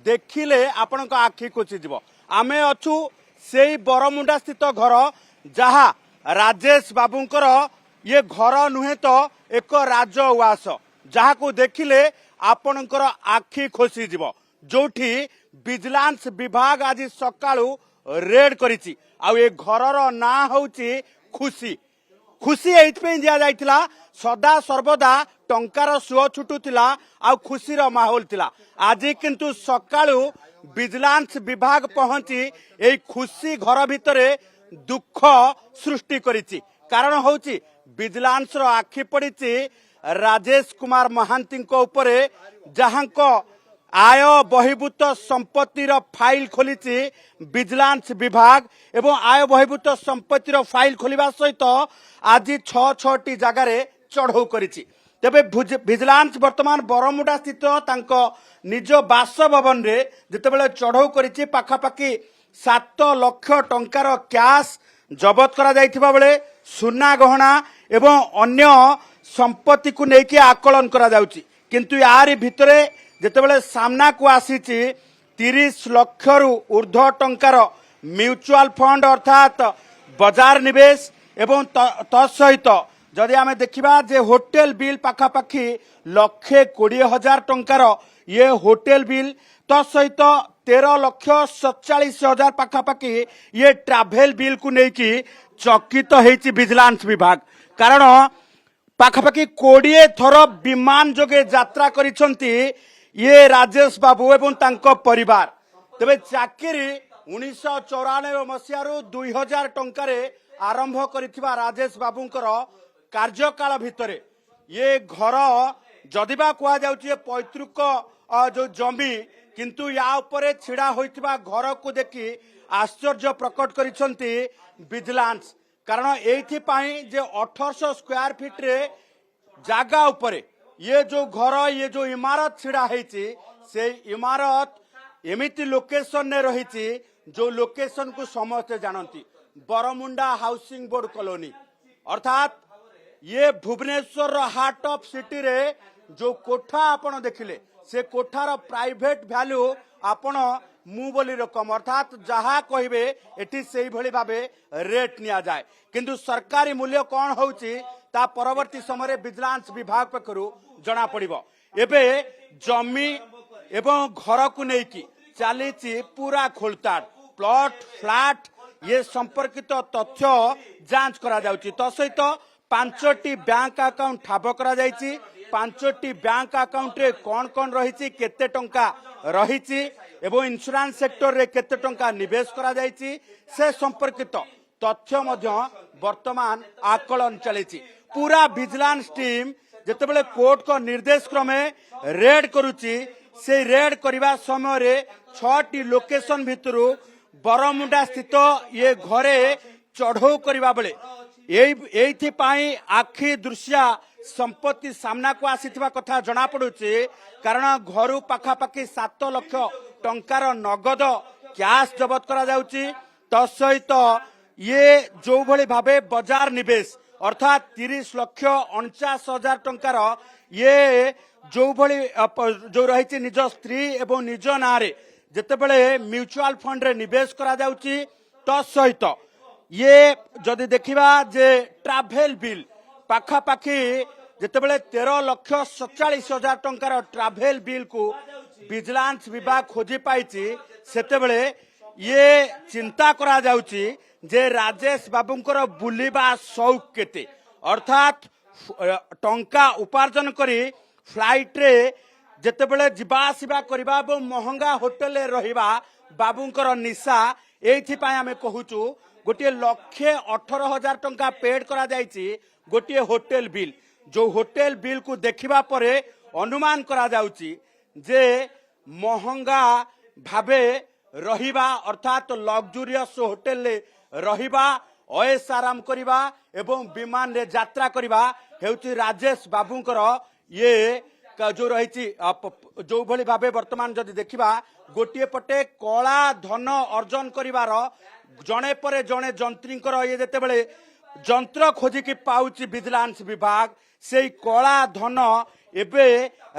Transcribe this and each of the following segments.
देखिले आपण आखि खोसीज आमे अच्छु से बरमुंडा स्थित घर जहा राजेश बाबूंकर ये घर नुहे तो एक राजउवास जहा को देखिले आपणकर आखि खोसीज जोठी विजिलेंस विभाग आज सकाळू रेड करिछि आ ये घरर ना होउछि खुशी खुशी एइथपे दिया जाइथिला सदा सर्वदा टंकार सुओ छुटुथिला आ खुशीर माहौल थिला आज किंतु सकाळू विजिलेंस विभाग पहुंची एई खुशी घर भितरे दुख सृष्टि करिछि कारण होउछि विजिलेंस रो आखि पड़िछि राजेश कुमार महांती उपरे जहांको आय बहिर्भूत संपत्तिर फाइल खोली विजिलेंस विभाग एवं आय बहिर्भूत संपत्तिर फाइल खोलिबा सहित आज 6 जगार चढ़ऊ करिछि तेबे विजिलेंस वर्तमान बरमुंडा स्थित तांको निज बासभवन रे जेतेबेले चढ़ऊ करिछि पाखापाखि 7 लाख टंकार कैश जबत करा जाइथिबा बेले सुना गहना एवं अन्य संपत्ति को लेकिन आकलन करा जाउछि किंतु यारी भितरे जेतेबेले सामना को आसीछि 30 लाख रु ऊर्ध्व टंकार म्यूचुअल फंड अर्थात बाजार निवेश एवं तत्सहित जदि आमे देखिबा जे होटेल बिल पाखापाखि 1,20,000 टंकार ये होटेल बिल तत्सहित 13,47,000 पाखापाखि ये ट्रैवल बिल को लेकिन चकित होइछि विजिलेंस विभाग कारण पाखापाखि 20 थर विमान जोगे यात्रा करिसंती ये राजेश बाबू एवं तांको परिवार तेबे चाकरी 1994 मसीहारू 2000 टंकारे आरंभ करिथिबा राजेश बाबूंकर कार्यकाल भितरे ये घर जदिबा कुआ जाउछि पैतृक जो जमी किंतु या उपरे छिड़ा होइथिबा घर को देखि आश्चर्य प्रकट करिसंती विजिलेंस कारण एथि पाई जे 1800 स्क्वायर फीट रे जागा उपरे ये जो घर ये जो इमारत छिड़ा हेछि से इमारत एमिति लोकेशन ने रहिछि जो लोकेशन को समस्त जानती बरमुंडा हाउसिंग बोर्ड कॉलोनी अर्थात ये भुवनेश्वर हार्ट ऑफ सिटी रे जो कोठा आपण देखिले से कोठार प्राइवेट वैल्यू आपण मु बोली रकम अर्थात जहा कहिबे एठी सेही भली भाबे रेट निया जाए किंतु सरकारी मूल्य कौन होउछि ता परवर्ती समय विजिलेंस विभाग पक्षरु जना पड़िबो एबे जमी एवं घर को लेकिन चली पूरा खोलताड़ प्लॉट फ्लैट ये संपर्कित तथ्य जांच करा जाउछि तसहित 5टी बैंक अकाउंट ठाब करा जाइछि 5टी बैंक अकाउंट रे कौन कौन रहिछि केते टंका रहिछि एवं इंश्योरेंस सेक्टर रे केते टंका निवेश करा जाइछि से संपर्कित तथ्य मध्य वर्तमान आकलन चलिछि पूरा विजिलेंस टीम जेतेबेले कोर्ट को निर्देश क्रमे रेड करुछि से रेड करिबा समय रे 6टी लोकेशन भितरु बरमुंडा स्थित ये घरे चढ़ऊ करिबा बेले एथि पाई आखि दृश्य संपत्ति सामना को आसीथिबा कथा जना पडुछि कारण घरु पाखापाखि 7 लाख टंकार नगद कैश जबत करा जाउछि तत्सहित ये जो भली भाबे बाजार निवेश अर्थात 30,49,000 टंकार ये जो भली जो रही निज स्त्री एवं निज नारे जेतेबेले म्यूचुअल फंड रे निवेश करा जाउछि तत्सहित ये जदि देखिबा जे ट्रैवल बिल पाखापाखि जेतेबेले 13,47,000 टंकार ट्रैवल बिल को विजिलेंस विभाग खोजी पाइछि सेतेबेले ये चिंता करा जाउछि जे राजेश बाबूंकर बुलिबा शौक केते अर्थात टंका उपार्जन करी फ्लाइट रे जेतेबेले जिबा आसिबा करबा एवं महंगा होटेल रे रहिबा बाबूंकर निशा एथि पाई आमे कहूचु गोटे 1,18,000 टंका पेड करा जाइछि गोटे होटेल बिल जो होटेल बिल को देखिबा परे अनुमान करा जाउछि जे महंगा भाबे रहिबा अर्थात लग्जरियस होटेल ले रहिबा ऐश आराम करिबा एवं विमान रे यात्रा करिबा हेउछि राजेश बाबूंकर ये जो रही जो भली भाबे वर्तमान जदि देखिबा गोटे पटे कला धन अर्जन करिवार जणे परे जणे जंत्रींकर ये जेतेबेले जंत्र खोजिकी पाउछि विजिलेंस विभाग से कला धन एबे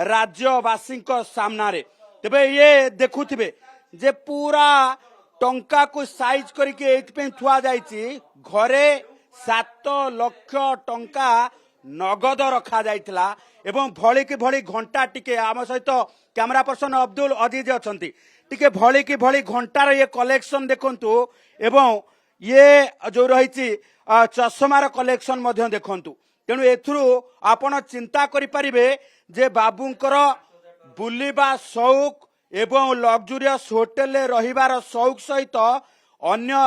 राज्यवासी सामना रे तेबे ये देखुथिबे जे पूरा टंका को साइज करके एथपे थुआ जाइछि घरे 7 लाख टंका नगद रखा जाइथिला एवं भली की भली घंटा टिके आम सहित कैमरा पर्सन अब्दुल अजीज अछंती टिके भली की भली घंटार ये कलेक्शन देखंतु एवं ये जो रही चषमार कलेक्शन मध्य देखंतु तेणु एथुरु आपण चिंता करि परिबे जे बाबूंकर बुलिबा शौक एवं लग्जूरियस होटेल रहिबार शौक सहित अन्य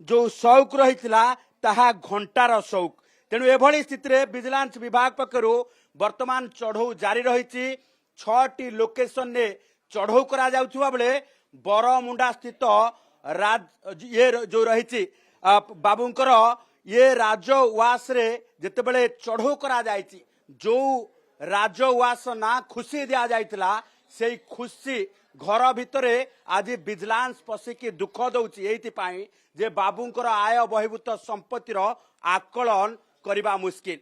जो शौक रहितला ताहा घंटार शौक तेणु एभली स्थिति विजिलेंस विभाग पक्षरु वर्तमान चढ़ऊ जारी रही 6टी लोकेशन ने चढ़ऊ करा जाउथुवा बेले बरमुंडा स्थित ये जो रही बाबूंकर ये राजवास रे जेतेबेले चढ़ऊ करा जायछि जो राजवास ना खुशी दिया जाइतला से खुशी घर भितरे आज विजिलेंस पशिकी दुख दउछि एइति जे बाबूंकर आय बहिभूत संपत्तिर आकलन करबा मुश्किल।